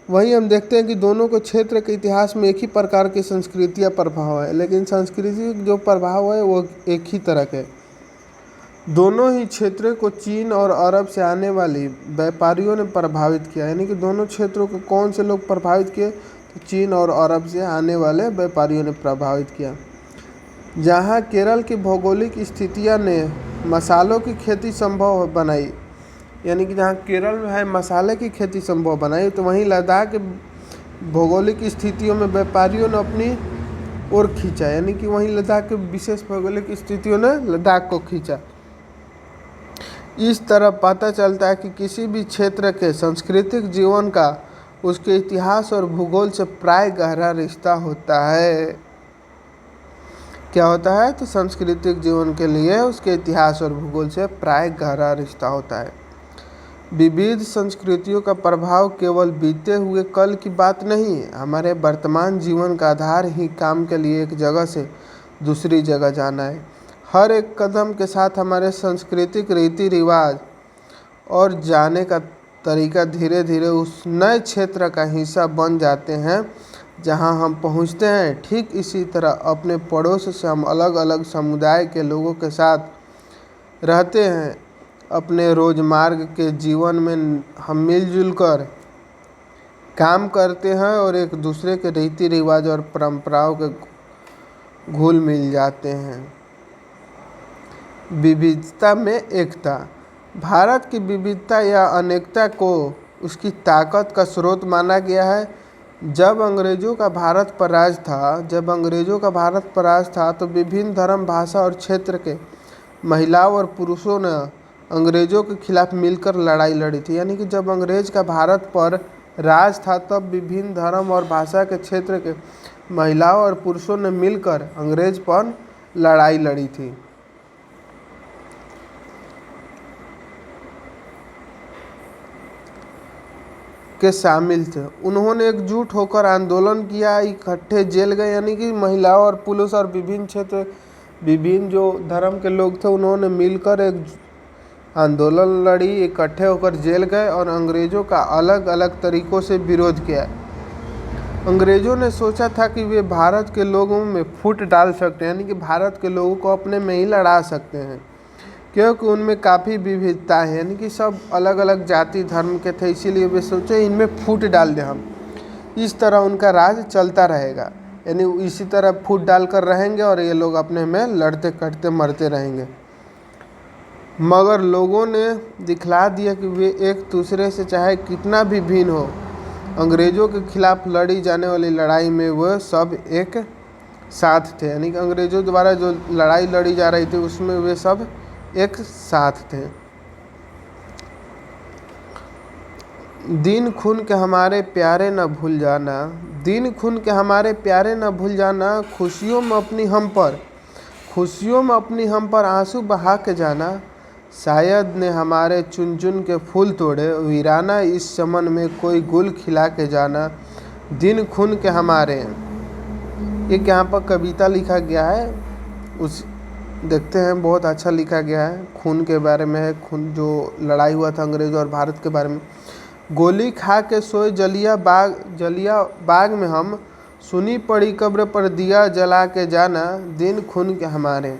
वहीं हम देखते हैं कि दोनों को क्षेत्र के इतिहास में एक ही प्रकार की संस्कृतियाँ प्रभाव है, लेकिन सांस्कृतिक जो प्रभाव है वो एक ही तरह के। दोनों ही क्षेत्रों को चीन और अरब से आने वाली व्यापारियों ने प्रभावित किया, यानी कि दोनों क्षेत्रों को कौन से लोग प्रभावित किए? तो चीन और अरब से आने वाले व्यापारियों ने प्रभावित किया। जहाँ केरल की भौगोलिक स्थितियाँ ने मसालों की खेती संभव बनाई, यानी कि जहाँ केरल में है मसाले की खेती संभव बनाई, तो वहीं लद्दाख के भौगोलिक स्थितियों में व्यापारियों ने अपनी ओर खींचा, यानी कि वहीं लद्दाख के विशेष भौगोलिक स्थितियों ने लद्दाख को खींचा। इस तरह पता चलता है कि किसी भी क्षेत्र के सांस्कृतिक जीवन का उसके इतिहास और भूगोल से प्राय गहरा रिश्ता होता है। क्या होता है? तो सांस्कृतिक जीवन के लिए उसके इतिहास और भूगोल से प्राय गहरा रिश्ता होता है। विविध संस्कृतियों का प्रभाव केवल बीते हुए कल की बात नहीं है, हमारे वर्तमान जीवन का आधार ही काम के लिए एक जगह से दूसरी जगह जाना है। हर एक कदम के साथ हमारे सांस्कृतिक रीति रिवाज और जाने का तरीका धीरे धीरे उस नए क्षेत्र का हिस्सा बन जाते हैं जहां हम पहुंचते हैं। ठीक इसी तरह अपने पड़ोस से हम अलग अलग समुदाय के लोगों के साथ रहते हैं। अपने रोजमर्रा के जीवन में हम मिलजुल कर काम करते हैं और एक दूसरे के रीति रिवाज और परंपराओं के घुल मिल जाते हैं। विविधता में एकता। भारत की विविधता या अनेकता को उसकी ताकत का स्रोत माना गया है। जब अंग्रेज़ों का भारत पर राज था तो विभिन्न धर्म, भाषा और क्षेत्र के महिलाओं और पुरुषों ने अंग्रेज़ों के खिलाफ मिलकर लड़ाई लड़ी थी। यानी कि जब अंग्रेज़ का भारत पर राज था तब विभिन्न धर्म और भाषा के क्षेत्र के महिलाओं और पुरुषों ने मिलकर अंग्रेज पर लड़ाई लड़ी थी। के शामिल थे। उन्होंने एकजुट होकर आंदोलन किया, इकट्ठे जेल गए, यानी कि महिलाओं और पुलिस और विभिन्न जो धर्म के लोग थे उन्होंने मिलकर एक आंदोलन लड़ी, इकट्ठे होकर जेल गए और अंग्रेज़ों का अलग अलग तरीक़ों से विरोध किया। अंग्रेज़ों ने सोचा था कि वे भारत के लोगों में फूट डाल सकते हैं, यानी कि भारत के लोगों को अपने में ही लड़ा सकते हैं। क्योंकि उनमें काफ़ी विविधता है, यानी कि सब अलग अलग जाति धर्म के थे, इसीलिए वे सोचे इनमें फूट डाल दें हम, इस तरह उनका राज चलता रहेगा। यानी इसी तरह फूट डाल कर रहेंगे और ये लोग अपने में लड़ते कटते मरते रहेंगे। मगर लोगों ने दिखला दिया कि वे एक दूसरे से चाहे कितना भी भिन्न हो, अंग्रेज़ों के खिलाफ लड़ी जाने वाली लड़ाई में वह सब एक साथ थे। यानी कि अंग्रेज़ों द्वारा जो लड़ाई लड़ी जा रही थी उसमें वे सब एक साथ थे। दिन खून के हमारे प्यारे न भूल जाना, दिन खून के हमारे प्यारे न भूल जाना, खुशियों में अपनी हम पर आंसू बहा के जाना, शायद ने हमारे चुन चुन के फूल तोड़े, वीराना इस चमन में कोई गुल खिला के जाना, दिन खून के हमारे। एक यहाँ पर कविता लिखा गया है, उस देखते हैं, बहुत अच्छा लिखा गया है, खून के बारे में है, खून जो लड़ाई हुआ था अंग्रेज़ों और भारत के बारे में। गोली खा के सोए जलिया बाग में हम, सुनी पड़ी कब्र पर दिया जला के जाना, दिन खून के हमारे।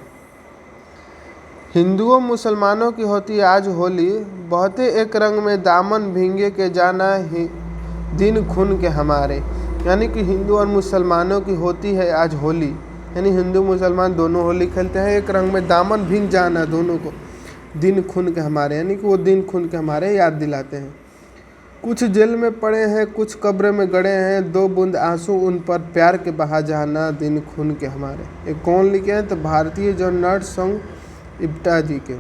हिंदुओं मुसलमानों की होती आज होली, बहते एक रंग में दामन भींगे के जाना, दिन खून के हमारे। यानी कि हिंदू और मुसलमानों की होती है आज होली, यानी हिंदू मुसलमान दोनों होली खेलते हैं, एक रंग में दामन भींग जाना दोनों को, दिन खून के हमारे। यानी कि वो दिन खून के हमारे याद दिलाते हैं। कुछ जेल में पड़े हैं, कुछ कब्र में गड़े हैं, दो बूंद आंसू उन पर प्यार के बहा जाना, दिन खून के हमारे। ये कौन लिखे हैं? तो भारतीय जनरल संघ इप्टा जी के।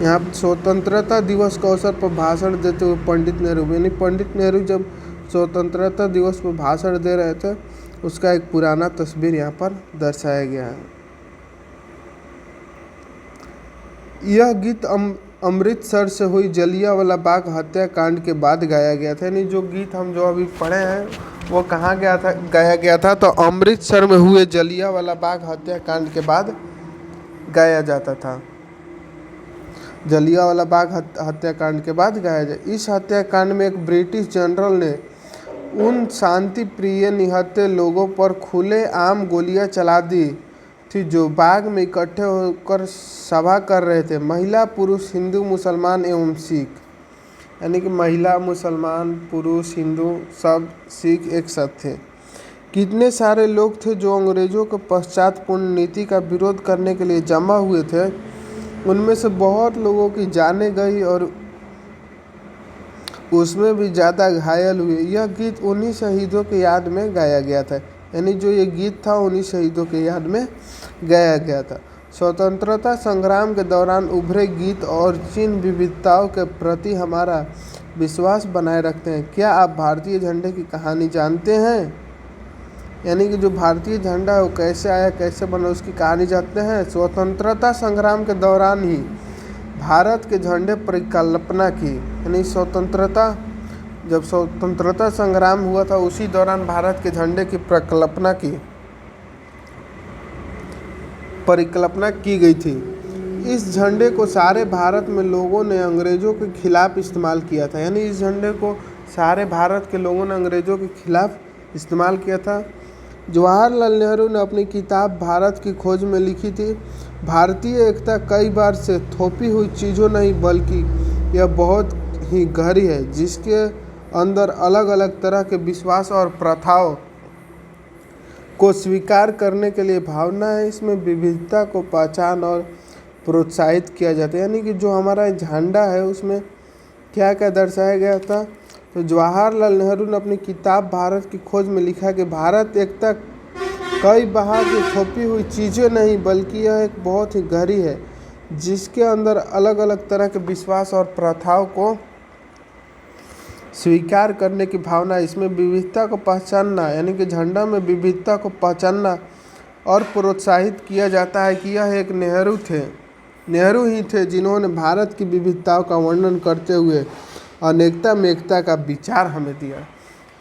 यहाँ स्वतंत्रता दिवस के अवसर पर भाषण देते हुए पंडित नेहरू, यानी पंडित नेहरू जब स्वतंत्रता दिवस पर भाषण दे रहे थे उसका एक पुराना तस्वीर यहाँ पर दर्शाया गया है। यह गीत अमृतसर से हुई जलियांवाला बाग हत्याकांड के बाद गाया गया था। यानी जो गीत हम जो अभी पढ़े हैं वो कहाँ गाया गया था? तो अमृतसर में हुए जलियांवाला बाग हत्याकांड के बाद गाया जाता था। जलियांवाला बाग हत्याकांड के बाद गाया जाए। इस हत्याकांड में एक ब्रिटिश जनरल ने उन शांति प्रिय निहत्थे लोगों पर खुले आम गोलियां चला दी थी जो बाग में इकट्ठे होकर सभा कर रहे थे, महिला पुरुष हिंदू मुसलमान एवं सिख। यानी कि महिला मुसलमान पुरुष हिंदू सब सिख एक साथ थे। कितने सारे लोग थे जो अंग्रेज़ों के पश्चातपूर्ण नीति का विरोध करने के लिए जमा हुए थे। उनमें से बहुत लोगों की जानें गई और उसमें भी ज़्यादा घायल हुए। यह गीत उन्हीं शहीदों के याद में गाया गया था। यानी जो ये गीत था उन्हीं शहीदों के याद में गाया गया था। स्वतंत्रता संग्राम के दौरान उभरे गीत और जिन विविधताओं के प्रति हमारा विश्वास बनाए रखते हैं। क्या आप भारतीय झंडे की कहानी जानते हैं? यानी कि जो भारतीय झंडा है वो कैसे आया, कैसे बना, उसकी कहानी जानते हैं। स्वतंत्रता संग्राम के दौरान ही भारत के झंडे परिकल्पना की, यानी जब स्वतंत्रता संग्राम हुआ था उसी दौरान भारत के झंडे की परिकल्पना की गई थी। इस झंडे को सारे भारत में लोगों ने अंग्रेज़ों के खिलाफ इस्तेमाल किया था। यानी इस झंडे को सारे भारत के लोगों ने अंग्रेज़ों के खिलाफ इस्तेमाल किया था। जवाहरलाल नेहरू ने अपनी किताब भारत की खोज में लिखी थी, भारतीय एकता कई बार से थोपी हुई चीज़ों नहीं बल्कि यह बहुत ही गहरी है, जिसके अंदर अलग अलग तरह के विश्वास और प्रथाओं को स्वीकार करने के लिए भावना है। इसमें विविधता को पहचान और प्रोत्साहित किया जाता है। यानी कि जो हमारा झंडा है उसमें क्या क्या दर्शाया गया था? तो जवाहरलाल नेहरू ने अपनी किताब भारत की खोज में लिखा कि भारत एकता कई बाहर की थोपी हुई चीज़ें नहीं बल्कि यह एक बहुत ही गहरी है, जिसके अंदर अलग अलग तरह के विश्वास और प्रथाओं को स्वीकार करने की भावना। इसमें विविधता को पहचानना, यानी कि झंडा में विविधता को पहचानना और प्रोत्साहित किया जाता है कि यह एक नेहरू ही थे जिन्होंने भारत की विविधताओं का वर्णन करते हुए अनेकता में एकता का विचार हमें दिया।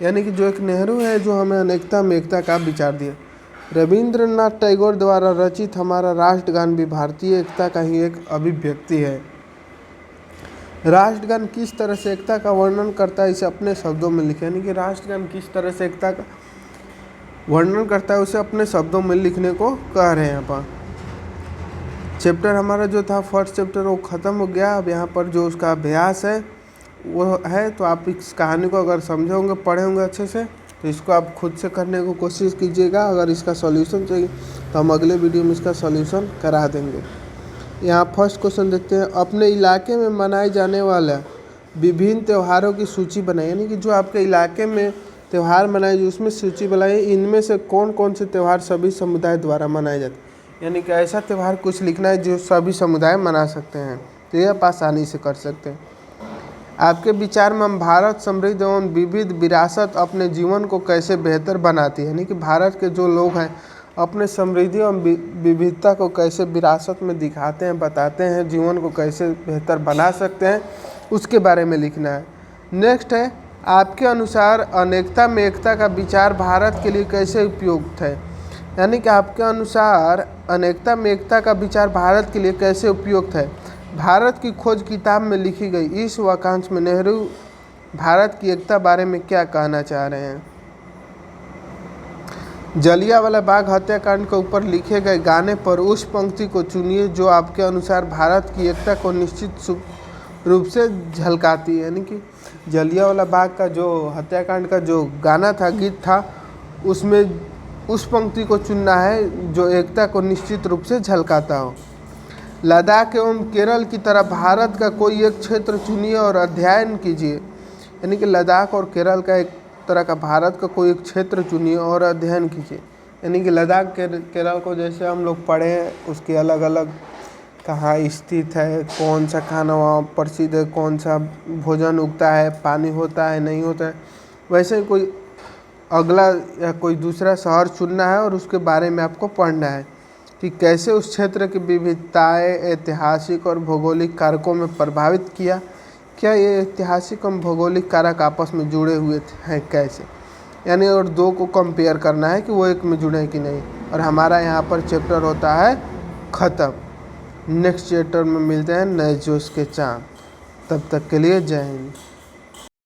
यानी कि जो एक नेहरू है जो हमें अनेकता में एकता का विचार दिया। रविंद्रनाथ टैगोर द्वारा रचित हमारा राष्ट्रगान भी भारतीय एकता का ही एक अभिव्यक्ति है। राष्ट्रगान किस तरह से एकता का वर्णन करता है इसे अपने शब्दों में लिखें। यानी कि राष्ट्रगान किस तरह से एकता का वर्णन करता है उसे अपने शब्दों में लिखने को कह रहे हैं यहाँ पर। चैप्टर हमारा जो था फर्स्ट चैप्टर वो ख़त्म हो गया। अब यहाँ पर जो उसका अभ्यास है वो है, तो आप इस कहानी को अगर समझे होंगे, पढ़े होंगे अच्छे से, तो इसको आप खुद से करने को कोशिश कीजिएगा। अगर इसका सॉल्यूशन चाहिए तो हम अगले वीडियो में इसका सॉल्यूशन करा देंगे। यहाँ फर्स्ट क्वेश्चन देखते हैं। अपने इलाके में मनाए जाने वाला विभिन्न त्योहारों की सूची बनाएं। यानी कि जो आपके इलाके में त्यौहार मनाए जो उसमें सूची बनाइए, इनमें से कौन कौन से त्यौहार सभी समुदाय द्वारा मनाए जाते हैं। यानी कि ऐसा त्यौहार कुछ लिखना है जो सभी समुदाय मना सकते हैं, तो ये आप आसानी से कर सकते हैं। आपके विचार में हम भारत समृद्ध एवं विविध विरासत अपने जीवन को कैसे बेहतर बनाती है। यानी कि भारत के जो लोग हैं अपने समृद्धि एवं विविधता को कैसे विरासत में दिखाते हैं, बताते हैं, जीवन को कैसे बेहतर बना सकते हैं, उसके बारे में लिखना है। नेक्स्ट है, आपके अनुसार अनेकता में एकता का विचार भारत के लिए कैसे उपयुक्त है। यानी कि आपके अनुसार अनेकता में एकता का विचार भारत के लिए कैसे उपयुक्त है। भारत की खोज किताब में लिखी गई इस वाक्यांश में नेहरू भारत की एकता बारे में क्या कहना चाह रहे हैं। जलियांवाला बाग हत्याकांड के ऊपर लिखे गए गाने पर उस पंक्ति को चुनिए जो आपके अनुसार भारत की एकता को निश्चित रूप से झलकाती है। यानी कि जलियांवाला बाग का जो हत्याकांड का जो गाना था, गीत था, उसमें उस पंक्ति को चुनना है जो एकता को निश्चित रूप से झलकाता हो। लद्दाख एवं केरल की तरह भारत का कोई एक क्षेत्र चुनिए और अध्ययन कीजिए। यानी कि लद्दाख और केरल का एक तरह का भारत का कोई एक क्षेत्र चुनिए और अध्ययन कीजिए। यानी कि लद्दाख केरल को जैसे हम लोग पढ़े, उसके अलग अलग कहाँ स्थित है, कौन सा खाना वहाँ प्रसिद्ध है, कौन सा भोजन उगता है, पानी होता है नहीं होता है, वैसे ही कोई अगला या कोई दूसरा शहर चुनना है और उसके बारे में आपको पढ़ना है कि कैसे उस क्षेत्र की विविधताएं ऐतिहासिक और भौगोलिक कारकों में प्रभावित किया, क्या ये ऐतिहासिक और भौगोलिक कारक आपस में जुड़े हुए हैं कैसे। यानी और दो को कंपेयर करना है कि वो एक में जुड़े कि नहीं। और हमारा यहाँ पर चैप्टर होता है ख़त्म। नेक्स्ट चैप्टर में मिलते हैं नए जोश के चाँद। तब तक के लिए जय हिंद।